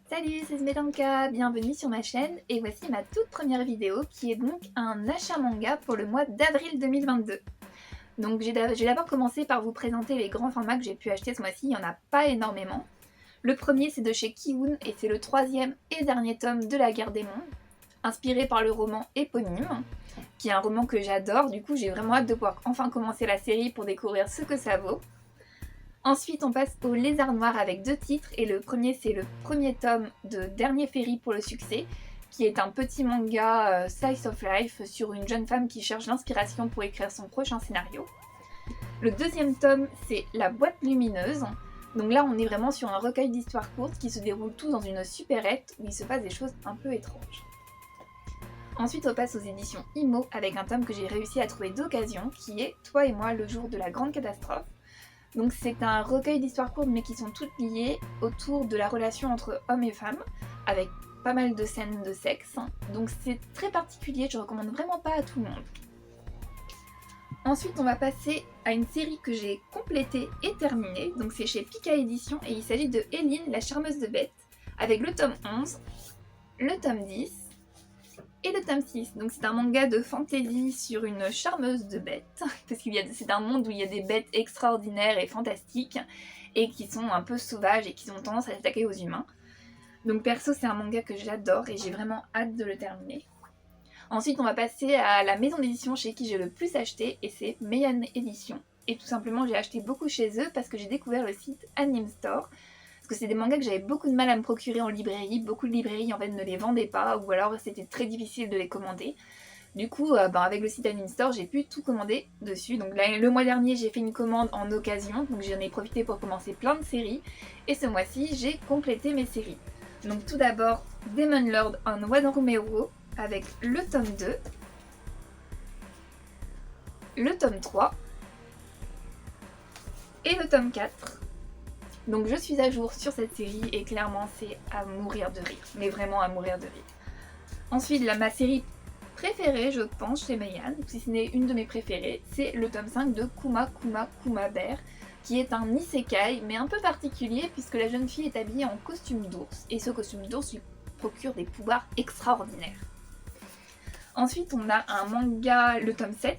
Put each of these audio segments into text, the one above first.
Salut, c'est Smetanka, bienvenue sur ma chaîne et voici ma toute première vidéo qui est donc un achat manga pour le mois d'avril 2022. Donc j'ai d'abord commencé par vous présenter les grands formats que j'ai pu acheter ce mois-ci, il n'y en a pas énormément. Le premier c'est de chez Kiun et c'est le troisième et dernier tome de La Guerre des Mondes, inspiré par le roman éponyme, qui est un roman que j'adore, du coup j'ai vraiment hâte de pouvoir enfin commencer la série pour découvrir ce que ça vaut. Ensuite, on passe au Lézard Noir avec 2 titres, et le premier, c'est le premier tome de Dernier Ferry pour le succès, qui est un petit manga slice of life sur une jeune femme qui cherche l'inspiration pour écrire son prochain scénario. Le deuxième tome, c'est La Boîte Lumineuse. Donc là, on est vraiment sur un recueil d'histoires courtes qui se déroule tout dans une supérette où il se passe des choses un peu étranges. Ensuite, on passe aux éditions Imo avec un tome que j'ai réussi à trouver d'occasion, qui est Toi et moi, le jour de la grande catastrophe. Donc c'est un recueil d'histoires courtes mais qui sont toutes liées autour de la relation entre hommes et femmes, avec pas mal de scènes de sexe. Donc c'est très particulier, je recommande vraiment pas à tout le monde. Ensuite on va passer à une série que j'ai complétée et terminée, donc c'est chez Pika Édition et il s'agit de Éline, la charmeuse de bêtes, avec le tome 11, le tome 10, et le tome 6. Donc c'est un manga de fantasy sur une charmeuse de bêtes, parce que c'est un monde où il y a des bêtes extraordinaires et fantastiques, et qui sont un peu sauvages et qui ont tendance à s'attaquer aux humains. Donc perso c'est un manga que j'adore et j'ai vraiment hâte de le terminer. Ensuite on va passer à la maison d'édition chez qui j'ai le plus acheté, et c'est Meian Édition. Et tout simplement j'ai acheté beaucoup chez eux parce que j'ai découvert le site Anime Store, parce que c'est des mangas que j'avais beaucoup de mal à me procurer en librairie. Beaucoup de librairies en fait ne les vendaient pas, ou alors c'était très difficile de les commander. Du coup, avec le site Anime Store, j'ai pu tout commander dessus. Donc là, le mois dernier, j'ai fait une commande en occasion, donc j'en ai profité pour commencer plein de séries. Et ce mois-ci, j'ai complété mes séries. Donc tout d'abord, Demon Lord en One Romero avec le tome 2, le tome 3 et le tome 4. Donc je suis à jour sur cette série et clairement c'est à mourir de rire, mais vraiment à mourir de rire. Ensuite, ma série préférée, je pense, chez Meian, si ce n'est une de mes préférées, c'est le tome 5 de Kuma Kuma Kuma Bear, qui est un isekai, mais un peu particulier puisque la jeune fille est habillée en costume d'ours, et ce costume d'ours lui procure des pouvoirs extraordinaires. Ensuite, on a un manga, le tome 7,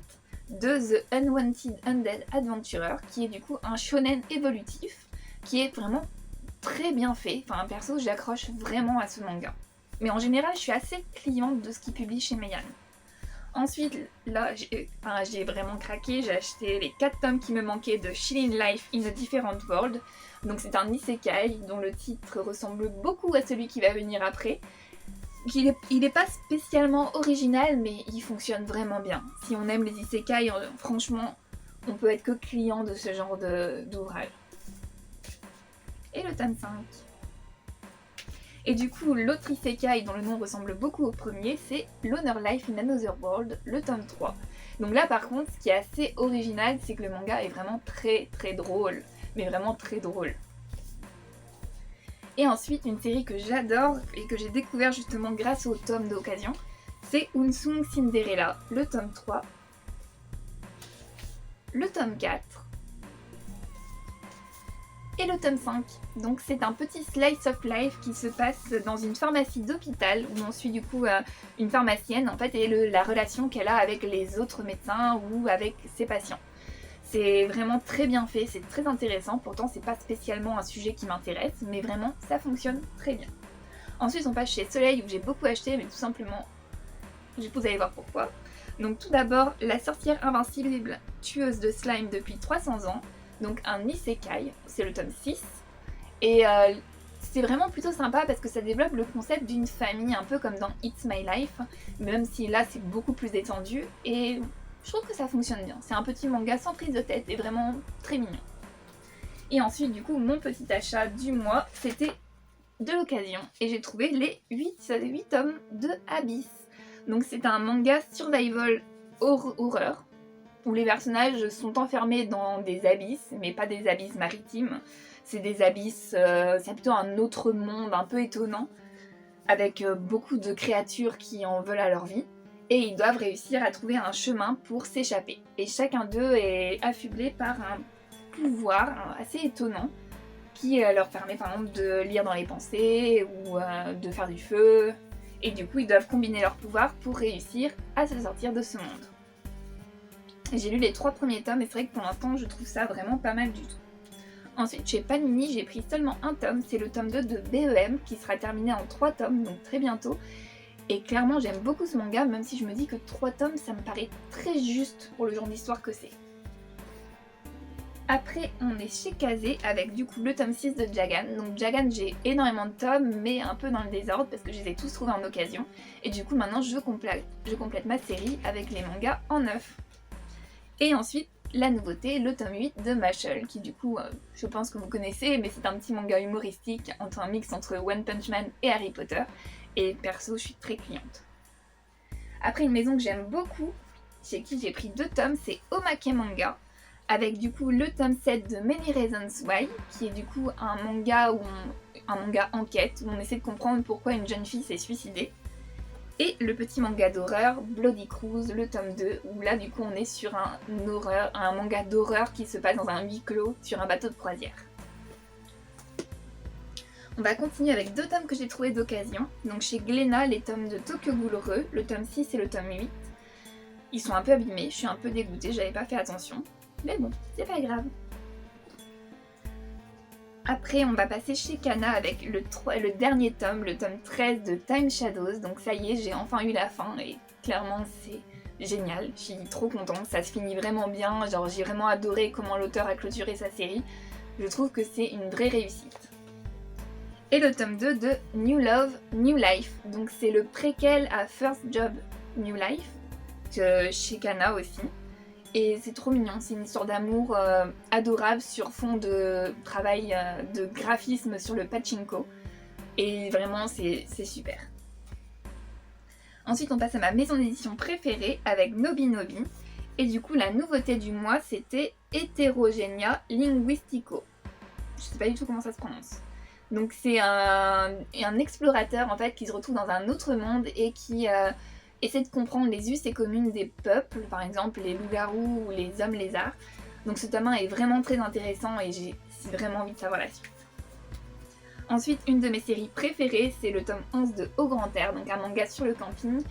de The Unwanted Undead Adventurer, qui est du coup un shonen évolutif, qui est vraiment très bien fait. Enfin, perso, j'accroche vraiment à ce manga. Mais en général, je suis assez cliente de ce qu'il publie chez Meian. Ensuite, là, j'ai vraiment craqué. J'ai acheté les 4 tomes qui me manquaient de Chilling Life in a Different World. Donc c'est un isekai dont le titre ressemble beaucoup à celui qui va venir après. Il est pas spécialement original, mais il fonctionne vraiment bien. Si on aime les isekai, franchement, on peut être que client de ce genre d'ouvrage. Et le tome 5. Et du coup, l'autre isekai dont le nom ressemble beaucoup au premier, c'est L'Honor Life in Another World, le tome 3. Donc là par contre, ce qui est assez original, c'est que le manga est vraiment très très drôle. Mais vraiment très drôle. Et ensuite, une série que j'adore et que j'ai découvert justement grâce au tome d'occasion, c'est Unsung Cinderella, le tome 3, le tome 4, et le tome 5. Donc c'est un petit slice of life qui se passe dans une pharmacie d'hôpital où on suit du coup une pharmacienne en fait et la relation qu'elle a avec les autres médecins ou avec ses patients. C'est vraiment très bien fait, c'est très intéressant, pourtant c'est pas spécialement un sujet qui m'intéresse, mais vraiment ça fonctionne très bien. Ensuite on passe chez Soleil où j'ai beaucoup acheté, mais tout simplement, vous allez voir pourquoi. Donc tout d'abord, La sorcière invincible, tueuse de slime depuis 300 ans, donc un isekai, c'est le tome 6, et c'est vraiment plutôt sympa parce que ça développe le concept d'une famille, un peu comme dans It's My Life, même si là c'est beaucoup plus étendu, et je trouve que ça fonctionne bien. C'est un petit manga sans prise de tête et vraiment très mignon. Et ensuite, du coup, mon petit achat du mois, c'était de l'occasion. Et j'ai trouvé les 8 tomes de Abyss. Donc c'est un manga survival horreur, où les personnages sont enfermés dans des abysses, mais pas des abysses maritimes. C'est des abysses, c'est plutôt un autre monde un peu étonnant, avec beaucoup de créatures qui en veulent à leur vie. Et ils doivent réussir à trouver un chemin pour s'échapper. Et chacun d'eux est affublé par un pouvoir assez étonnant qui leur permet par exemple de lire dans les pensées ou de faire du feu. Et du coup, ils doivent combiner leurs pouvoirs pour réussir à se sortir de ce monde. J'ai lu les 3 premiers tomes et c'est vrai que pour l'instant, je trouve ça vraiment pas mal du tout. Ensuite, chez Panini, j'ai pris seulement un tome, c'est le tome 2 de BEM qui sera terminé en 3 tomes, donc très bientôt. Et clairement, j'aime beaucoup ce manga, même si je me dis que 3 tomes, ça me paraît très juste pour le genre d'histoire que c'est. Après, on est chez Kazé avec du coup le tome 6 de Jagan. Donc Jagan, j'ai énormément de tomes, mais un peu dans le désordre parce que je les ai tous trouvés en occasion. Et du coup, maintenant, je complète ma série avec les mangas en neuf. Et ensuite, la nouveauté, le tome 8 de Mashle, qui du coup, je pense que vous connaissez, mais c'est un petit manga humoristique entre un mix entre One Punch Man et Harry Potter. Et perso, je suis très cliente. Après, une maison que j'aime beaucoup, chez qui j'ai pris 2 tomes, c'est Omake Manga, avec du coup le tome 7 de Many Reasons Why, qui est du coup un manga enquête, où on essaie de comprendre pourquoi une jeune fille s'est suicidée. Et le petit manga d'horreur, Bloody Cruise, le tome 2, où là du coup on est sur un manga d'horreur qui se passe dans un huis clos sur un bateau de croisière. On va continuer avec 2 tomes que j'ai trouvés d'occasion. Donc chez Glénat, les tomes de Tokyo Ghoul, le tome 6 et le tome 8. Ils sont un peu abîmés, je suis un peu dégoûtée, j'avais pas fait attention. Mais bon, c'est pas grave. Après, on va passer chez Kana avec le dernier tome, le tome 13 de Time Shadows. Donc ça y est, j'ai enfin eu la fin et clairement c'est génial. Je suis trop contente, ça se finit vraiment bien. Genre j'ai vraiment adoré comment l'auteur a clôturé sa série. Je trouve que c'est une vraie réussite. Et le tome 2 de New Love, New Life. Donc c'est le préquel à First Job, New Life, chez Kana aussi. Et c'est trop mignon, c'est une histoire d'amour adorable sur fond de travail de graphisme sur le pachinko. Et vraiment, c'est super. Ensuite, on passe à ma maison d'édition préférée avec Nobi Nobi. Et du coup, la nouveauté du mois, c'était Heterogenia Linguistico. Je sais pas du tout comment ça se prononce. Donc c'est un explorateur en fait qui se retrouve dans un autre monde et qui essaie de comprendre les us et communes des peuples, par exemple les loups-garous ou les hommes lézards. Donc ce tome 1 est vraiment très intéressant et j'ai vraiment envie de savoir la suite. Ensuite, une de mes séries préférées, c'est le tome 11 de Au Grand Air, donc un manga sur le camping,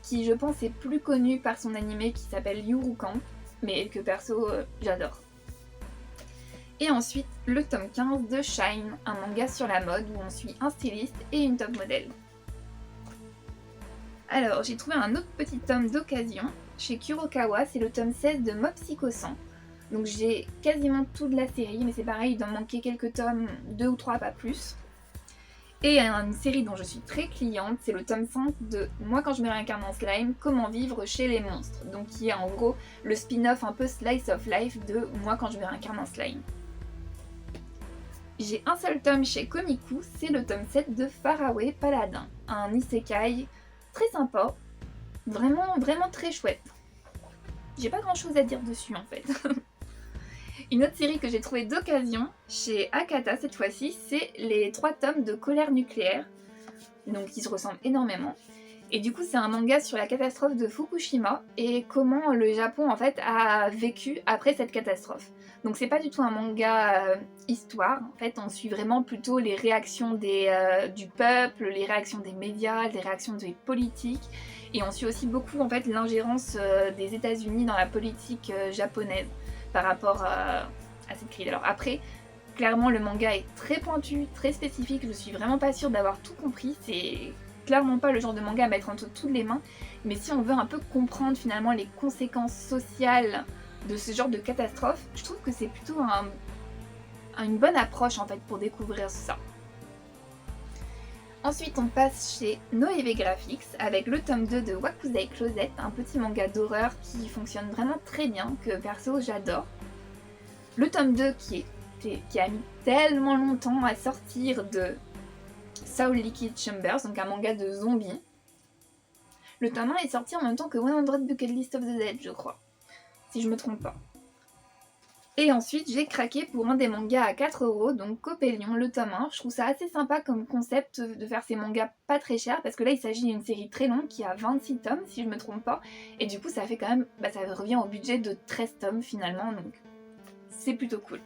qui je pense est plus connu par son animé qui s'appelle Yuru Camp, mais que perso j'adore. Et ensuite, le tome 15 de Shine, un manga sur la mode où on suit un styliste et une top modèle. Alors, j'ai trouvé un autre petit tome d'occasion. Chez Kurokawa, c'est le tome 16 de Mob Psycho 100. Donc j'ai quasiment tout de la série, mais c'est pareil, il doit manquer quelques tomes, 2 ou 3, pas plus. Et une série dont je suis très cliente, c'est le tome 5 de Moi quand je me réincarne en slime, comment vivre chez les monstres. Donc qui est en gros le spin-off un peu slice of life de Moi quand je me réincarne en slime. J'ai un seul tome chez Komiku, c'est le tome 7 de Faraway Paladin, un isekai très sympa, vraiment très chouette. J'ai pas grand chose à dire dessus en fait. Une autre série que j'ai trouvée d'occasion chez Akata cette fois-ci, c'est les 3 tomes de Colère nucléaire, donc qui se ressemblent énormément. Et du coup c'est un manga sur la catastrophe de Fukushima et comment le Japon en fait a vécu après cette catastrophe. Donc c'est pas du tout un manga histoire, en fait on suit vraiment plutôt les réactions du peuple, les réactions des médias, les réactions des politiques, et on suit aussi beaucoup en fait l'ingérence des États-Unis dans la politique japonaise par rapport à cette crise. Alors après, clairement le manga est très pointu, très spécifique, je suis vraiment pas sûre d'avoir tout compris, c'est clairement pas le genre de manga à mettre entre toutes les mains, mais si on veut un peu comprendre finalement les conséquences sociales de ce genre de catastrophe, je trouve que c'est plutôt une bonne approche en fait pour découvrir ça. Ensuite on passe chez Noévé Graphics avec le tome 2 de Wakuzai Closet, un petit manga d'horreur qui fonctionne vraiment très bien, que perso j'adore. Le tome 2 qui a mis tellement longtemps à sortir de Soul Liquid Chambers, donc un manga de zombies. Le tome 1 est sorti en même temps que 100 Bucket List of the Dead, je crois, si je me trompe pas. Et ensuite, j'ai craqué pour un des mangas à 4€, donc Copélion, le tome 1. Je trouve ça assez sympa comme concept de faire ces mangas pas très chers, parce que là, il s'agit d'une série très longue qui a 26 tomes, si je me trompe pas. Et du coup, ça fait quand même, ça revient au budget de 13 tomes finalement, donc c'est plutôt cool.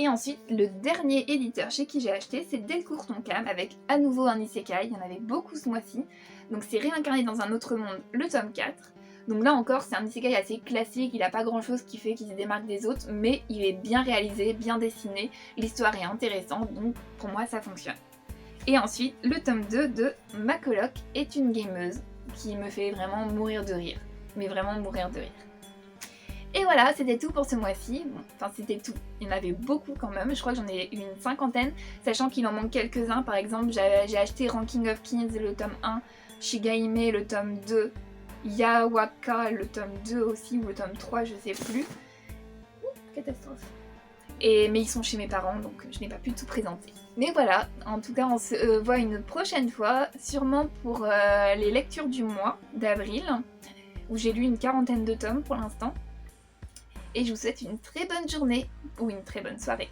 Et ensuite, le dernier éditeur chez qui j'ai acheté, c'est Delcourt Tonkam, avec à nouveau un isekai, il y en avait beaucoup ce mois-ci. Donc c'est Réincarné dans un autre monde, le tome 4. Donc là encore, c'est un isekai assez classique, il n'a pas grand chose qui fait qu'il se démarque des autres, mais il est bien réalisé, bien dessiné, l'histoire est intéressante, donc pour moi ça fonctionne. Et ensuite, le tome 2 de Ma coloc est une gameuse, qui me fait vraiment mourir de rire. Mais vraiment mourir de rire. Et voilà, c'était tout pour ce mois-ci. Bon, enfin, c'était tout. Il y en avait beaucoup quand même. Je crois que j'en ai une cinquantaine, sachant qu'il en manque quelques-uns. Par exemple, j'ai acheté Ranking of Kings, le tome 1, Shigaime, le tome 2, Yawaka, le tome 2 aussi, ou le tome 3, je sais plus. Ouh, catastrophe. Mais ils sont chez mes parents, donc je n'ai pas pu tout présenter. Mais voilà, en tout cas, on se voit une prochaine fois, sûrement pour les lectures du mois d'avril, où j'ai lu une quarantaine de tomes pour l'instant. Et je vous souhaite une très bonne journée ou une très bonne soirée.